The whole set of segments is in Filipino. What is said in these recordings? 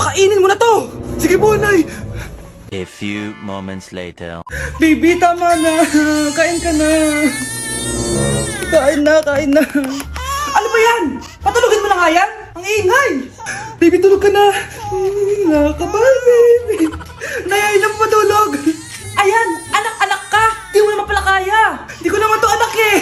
Pakainin mo na to! Sige po, Nay! A few moments later. Baby, tama na. Kain ka na. Kain na. Ano ba yan? Patulogin mo na nga yan? Ang ingay! Baby, tulog ka na. Nakakabal, baby. Nay, lang patulog. Ayan, anak-anak ka. Di mo naman pala kaya. Di ko naman to anak eh.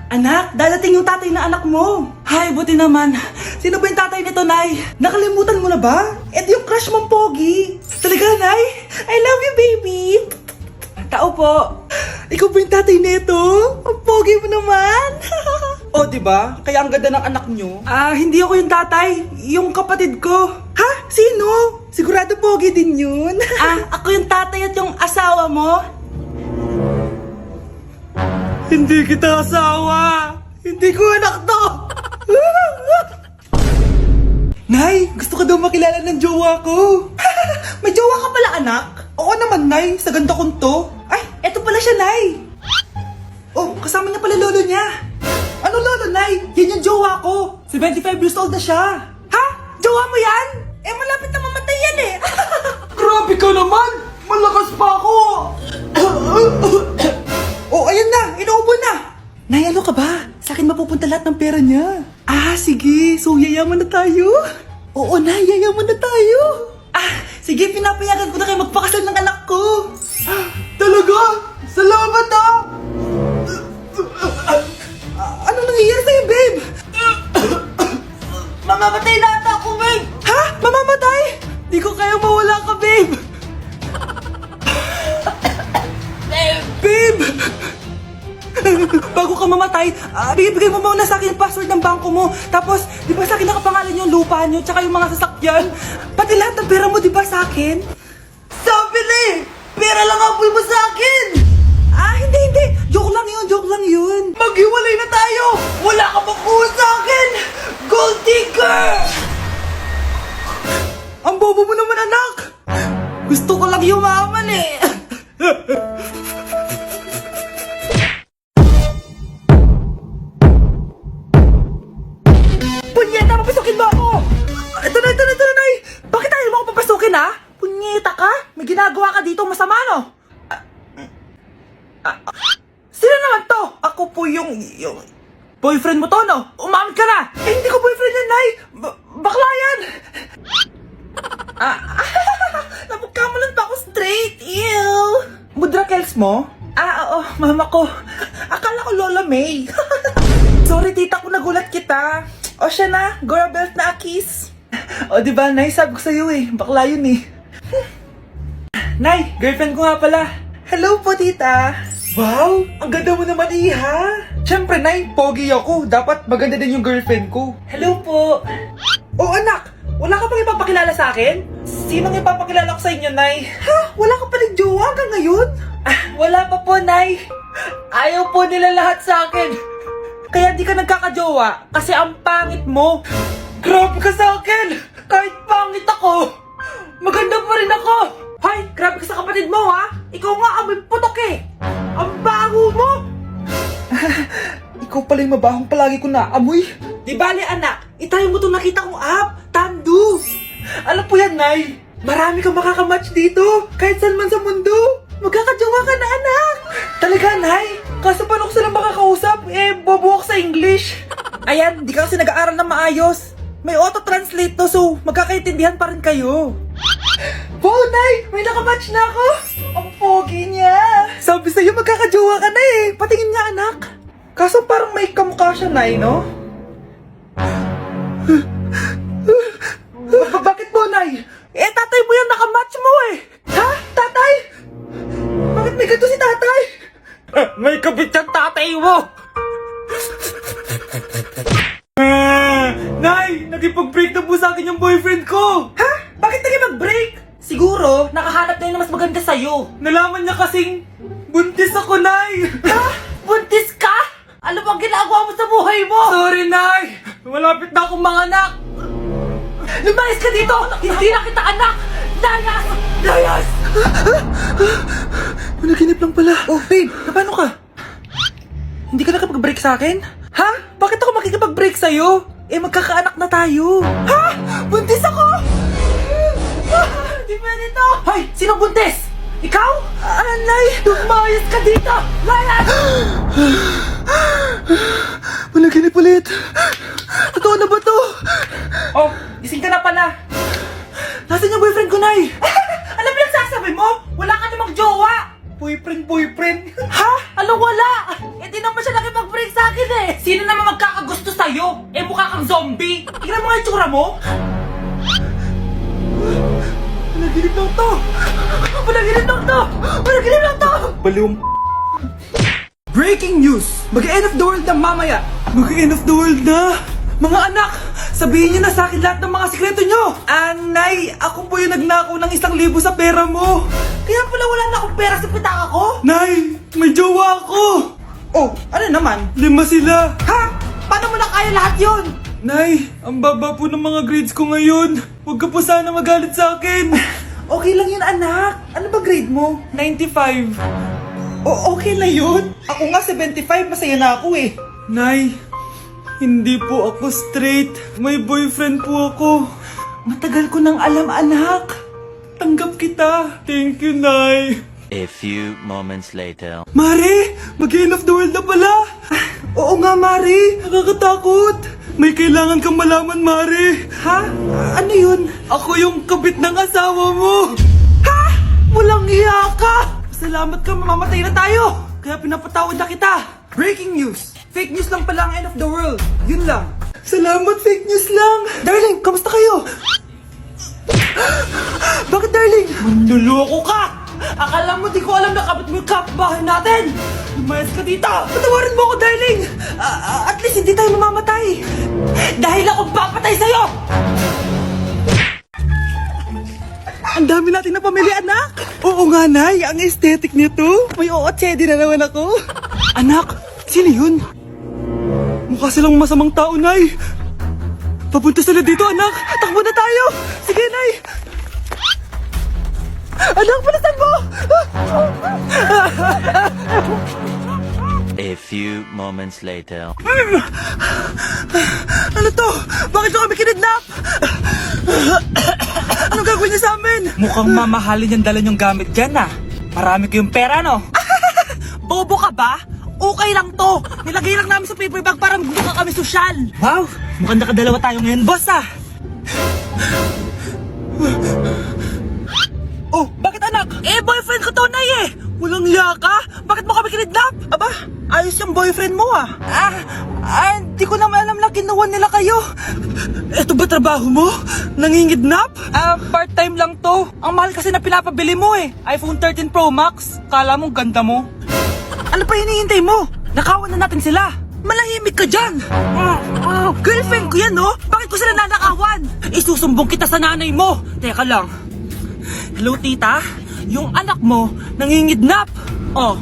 Anak, dadating yung tatay na anak mo. Hay, buti naman. Sino ba yung tatay nito, Nay? Nakalimutan mo na ba? Ito yung crush mong pogi. Talaga, Nay? I love you, baby. Tao po. Ikaw ba yung tatay nito? Ang pogi mo naman. O, diba? Kaya ang ganda ng anak nyo. Hindi ako yung tatay. Yung kapatid ko. Ha? Sino? Sigurado pogi din yun. Ako yung tatay at yung asawa mo? Hindi kita asawa! Hindi ko anak to! Nay, gusto ko daw makilala ng jowa ko. May jowa ka pala, anak? Oo naman, Nay. Sa ganda kong to. Ay, eto pala siya, Nay. Oh, kasama niya pala lolo niya. Ano lolo, Nay? Yan yung jowa ko. 75 years old na siya. Ha? Jowa mo yan? Eh, malapit na mamatay yan eh. Grabe ka naman! Malakas pa ako! Oh, ayan na! Inuubo na! Nay, ano ka ba? Sa akin mapupunta lahat ng pera niya. Sige. So, yayaman na tayo? Oo, Nay. Yayaman na tayo. Sige. Pinapayagan ko na kayo magpakasal ng anak ko. Talaga? Salamat Ano nangyayari sa'yo, babe? Mamamatay na ata ako, babe. Ha? Mamamatay? Di ko kaya mawala ka, babe. Babe! Bago ka mamatay, bigay mo muna sa akin yung password ng bangko mo. Tapos, di ba sa akin nakapangalan yung lupa nyo, tsaka yung mga sasakyan? Pati lahat ng pera mo, di ba sa akin? Sabi na eh! Pera lang ang apoy mo sa akin! Hindi. Joke lang yun. Maghiwalay na tayo! Wala ka makuha sa akin! Gold digger! Ang bobo mo naman, anak! Gusto ko lang yumaman eh! Punyeta, papasukin mo ako! Ito na, Nay! Bakit ayaw mo ako papasukin, ha? Punyeta ka? May ginagawa ka dito masama, no? Sino naman to? Ako po yung boyfriend mo to, no? Umamin ka na! Hindi ko boyfriend yan, Nay! Bakla yan! Napagkamalan pa ako straight, ew! Mudra Kels mo? Oo, mama ko. Akala ko Lola May. Sorry, tita ko, nagulat kita. O siya na, Gora Belt na Akis. O diba, Nay, sabi ko sa'yo eh. Bakla yun eh. Nay, girlfriend ko nga pala. Hello po, tita. Wow, ang ganda mo naman, iha. Siyempre, Nay, pogi ako. Dapat maganda din yung girlfriend ko. Hello po. Oh, anak, wala ka pang ipapakilala sa akin? Sinong ipapakilala ko sa inyo, Nay? Ha? Wala ka paling jowa hanggang ngayon? Wala pa po, Nay. Ayaw po nila lahat sa akin. Kaya di ka nagkakajowa kasi ang pangit mo. Grabe ka sa akin! Kahit pangit ako, maganda pa rin ako! Hay, grabe ka sa kapatid mo, ha? Ikaw nga amoy putok eh! Ang baho mo! Ikaw pala yung mabahong palagi ko na amoy. Di bale, anak, itayo mo itong nakita kong app, Tandu! Alam po yan, Nay. Marami kang makakamatch dito, kahit saan man sa mundo. Magkakajowa ka na, anak! Talaga, Nay? Kaso paano ko silang makakausap? Bobo ako sa English. Ayan, di ka kasi nag-aaral na maayos. May auto-translate to, so magkakaintindihan pa rin kayo. Wow, Nay! May nakamatch na ako! Ang pogi niya! Sabi sa'yo, magkakajowa ka na eh! Patingin nga, anak! Kaso parang may kamukha siya, Nay, no? Bakit mo, Nay? Tatay mo yan, nakamatch mo eh! Ha? Tatay? Bakit may ganito si tatay? May kabit yung tatay mo! Nay! Nagipag-break na po sa akin yung boyfriend ko! Ha? Bakit nagipag-break? Siguro, nakahanap na yun na mas maganda sa'yo. Nalaman niya kasing buntis ako, Nay! Ha? Buntis ka? Ano bang ginagawa mo sa buhay mo? Sorry, Nay! Malapit na akong manganak! Lumayas ka dito! Hindi na kita anak! Layas! Layas! Managinip lang pala. Oh, babe, paano ka? Hindi ka nakapag-break sa akin? Ha? Bakit ako makikipag-break sa'yo? Magkakaanak na tayo. Ha? Sino buntis? Ikaw? Nay, lumayas ka dito! Layas! Managinip ulit. Totoo na ba to? Oh, gising ka na pala. Nasaan yung boyfriend ko, Nay? Alam mo yung sasabi mo? Wala ka namang jowa. Boyfriend? Ha? Alam wala! Eh di naman siya nakipag-break sa akin eh! Sino naman magkakagusto sa'yo? Eh mukha kang zombie! Tignan mo nga yung tsura mo! Panaginip lang to! Panaginip lang to! Baliwang Breaking news! Mag-end of the world na mamaya! Mag-end of the world na! Mga anak! Sabihin niyo na sa akin lahat ng mga sikreto niyo! Nay, ako po yung nagnakaw ng 1,000 sa pera mo! Kaya pala wala na akong pera sa pitaka ko? Nay, may jowa ako! Oh, ano naman? 5 sila! Ha? Paano mo na kaya lahat yon? Nay, ang baba po ng mga grades ko ngayon. Huwag ka po sana magalit sa akin. Okay lang yun, anak. Ano ba grade mo? 95. Okay na yun. Ako nga 75, masaya na ako eh. Nay, hindi po ako straight. May boyfriend po ako. Matagal ko nang alam, anak. Tanggap kita. Thank you, Nay. A few moments later. Mari, mag-end of the world na pala. Oo nga, Mari. Nakakatakot. May kailangan kang malaman, Mari. Ha? Ano yun? Ako yung kabit ng asawa mo. Ha? Walang iya ka. Salamat ka, mamamatay na tayo. Kaya pinapatawad na kita. Breaking news. Fake news lang pala ang end of the world. Yun lang. Salamat, fake news lang. Darling, kamusta kayo? Bakit, darling? Manluloko ka! Akala mo di ko alam na kapit mo yung kapbahay natin! Lumayas ka dito! Patawarin mo ako, darling! At least hindi tayo mamamatay! Dahil akong papatay sa'yo! Ang dami natin na pamilya, anak! Oo nga, Nay! Ang aesthetic nito! May ootsedi na naman ako! Anak! Sino yun? Mukha silang masamang tao, Nay! Papunta sila dito, anak! Takbo na tayo! Sige, Nay! Anak, palasan mo! A few moments later. Ano to? Bakit nyo kami kinidnap? Anong gagawin niya sa amin? Mukhang mamahalin yung dala nyong gamit dyan ah. Marami kayong pera, no? Bobo ka ba? Okay lang to. Nilagay lang namin sa paper bag para magbuka kami sosyal. Wow, mukhang nakadalawa tayo ngayon, boss ah. Oh, bakit anak? Eh, boyfriend ko to, Nay eh! Walang liya ka? Bakit mo kami kinidnap? Aba, ayos yung boyfriend mo ah. Di ko naman alam na kinuha nila kayo. Eto ba trabaho mo? Nangingidnap? Part-time lang to. Ang mahal kasi na pinapabili mo eh. iPhone 13 Pro Max. Kala mo ganda mo. Ano pa hinihintay mo? Nakawan na natin sila. Malahimik ka dyan! Girlfriend ko yan, no? Bakit ko sila nanakawan? Isusumbong kita sa nanay mo. Teka lang. Hello, tita? Yung anak mo, nangingidnap. Oh.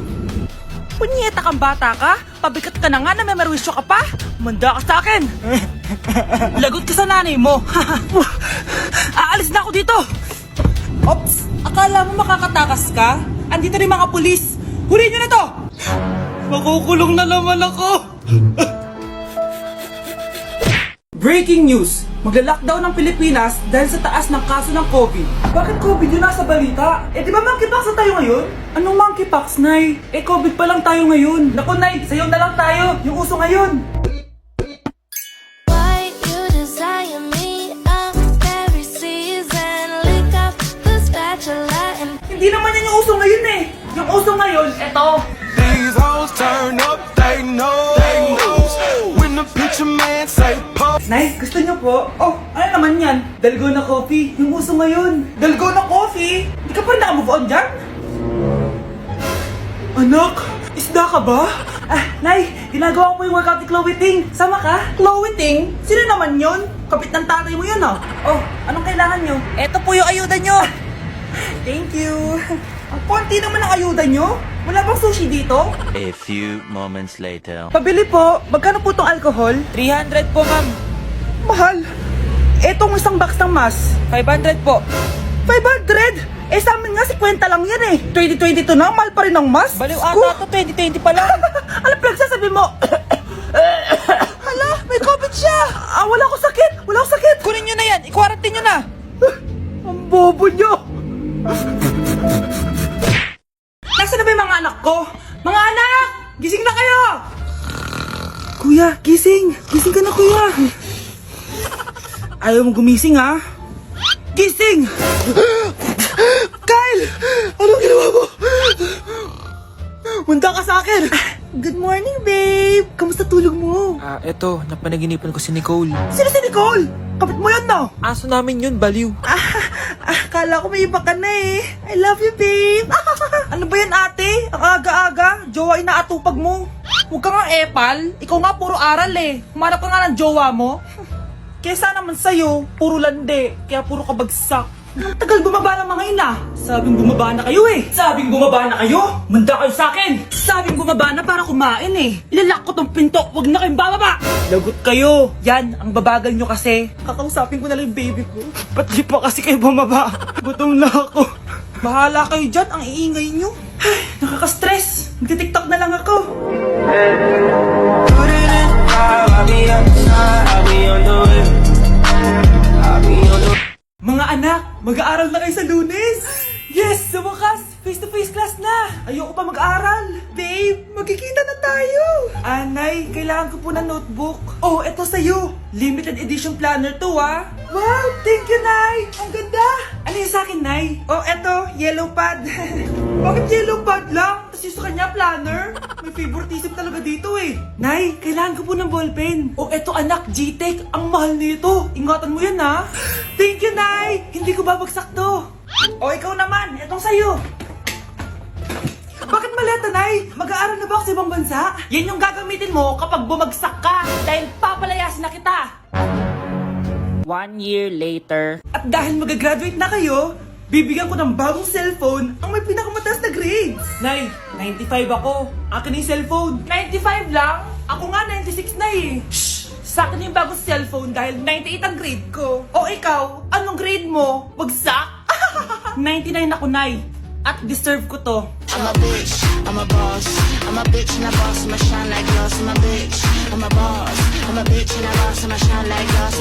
Punyeta kang bata ka? Pabigat ka na nga na may merwisyo ka pa? Manda ka sa akin. Lagot ka sa nanay mo. Aalis na ako dito. Ops, akala mo makakatakas ka? Andito rin mga pulis. Huli nyo na to! Makukulong na naman ako. Breaking news! Magla-lockdown ng Pilipinas dahil sa taas ng kaso ng COVID. Bakit COVID yun nasa balita? Eh di ba monkeypox na tayo ngayon? Anong monkeypox, Nay? Eh COVID pa lang tayo ngayon. Naku, Nay, sayo na lang tayo. Yung uso ngayon. Why you desire me of every season? Lick up the spatula and Hindi naman yan yung uso ngayon eh. Yung uso ngayon, eto. These hoes turn up, they know. When the picture man say pop. Nay, gusto niyo po? Oh, ano naman yan? Dalgona coffee. Yung uso ngayon. Dalgona coffee? Hindi ka pa na-move on dyan? Anak, isda ka ba? Nay, ginagawa ko yung workout ni Chloe Ting. Sama ka? Chloe Ting? Sino naman yun? Kapit ng tatay mo yun ah. Oh, anong kailangan nyo? Eto po yung ayuda nyo. Thank you. Ang konti naman ang ayuda nyo. Wala bang sushi dito? A few moments later. Pabili po. Magkano po tong alcohol? 300 po, ma'am. Mahal. Etong isang box ng mas. 500 po. 500? Eh sa amin nga 50 lang yan eh. 2022 na, mahal pa rin ang mas. Baliw ata to, 2020 pa lang. Ano pinagsasabi mo? Hala, may COVID siya. Wala ko sakit. Wala ko sakit. Kunin nyo na yan. I-quarantine nyo na. Ang bobo nyo. Nasaan na ba yung mga anak ko? Mga anak! Gising na kayo! Kuya, gising! Gising ka na, kuya! Ayaw mong gumising, ha? Gising! Kyle! Anong ginawa mo? Munda ka sa akin! Good morning, babe! Kamusta tulog mo? Eto, napanaginipan ko si Nicole. Sino si Nicole? Kapit mo yun, no? Aso namin yun, baliw. Kala ko may iba ka na eh. I love you, babe. Ano ba yan, ate? Ang aga-aga. Jowa inaatupag mo. Huwag ka nga epal. Ikaw nga puro aral eh. Humanap ka nga ng jowa mo. Kesa naman sa'yo, puro lande. Kaya puro kabagsak. Ang tagal bumaba ng mga ina. Sabing bumaba na kayo eh. Sabing bumaba na kayo. Manda kayo sa akin. Sabing bumaba na para kumain eh. Ilalak ko tong pinto. Huwag na kayong bababa. Lagot kayo. Yan, ang babagal nyo kasi. Kakausapin ko na lang yung baby ko. Ba't di pa kasi kayo bumaba? Gutom na ako. Bahala kayo dyan. Ang iingay nyo. Ay, nakaka-stress. Magti-tiktok na lang ako. Mga anak, mag-aaral na kayo sa Lunes! Yes! Sa wakas! Face-to-face class na! Ayoko pa mag-aaral! Babe, magkikita na tayo! Anay, kailangan ko po ng notebook. Oh, eto sa'yo! Limited edition planner to, ah! Wow! Thank you, Nay! Ang ganda! Ano yung sa'kin, Nay? Oh, eto, yellow pad. Bakit yellow pad lang? Tapos yung sa kanya, planner? May favoritism talaga dito eh. Nay, kailangan ko po ng ballpen. Oh, eto anak, G-Tech. Ang mahal nito. Ingatan mo yan, ha? Thank you, Nay! Hindi ko babagsak to. O, ikaw naman. Etong sa'yo. Bakit maleta, Nay? Mag-aaral na ba ako sa ibang bansa? Yan yung gagamitin mo kapag bumagsak ka. Dahil papalayasin na kita. 1 year later. At dahil mag-graduate na kayo, bibigyan ko ng bagong cellphone ang may pinakamataas na grades. Nay, 95 ako. Akin yung cellphone. 95 lang? Ako nga 96 na eh. Shh! Sa akin yung bagong cellphone dahil 98 ang grade ko. O ikaw, anong grade mo? Bagsak? 99 ako, Nay. At deserve ko to. I'm a bitch, I'm a boss. I'm a bitch and a boss, I'ma shine like glass. I'm a bitch, I'm a boss. I'm a bitch and a boss, I'ma shine like glass.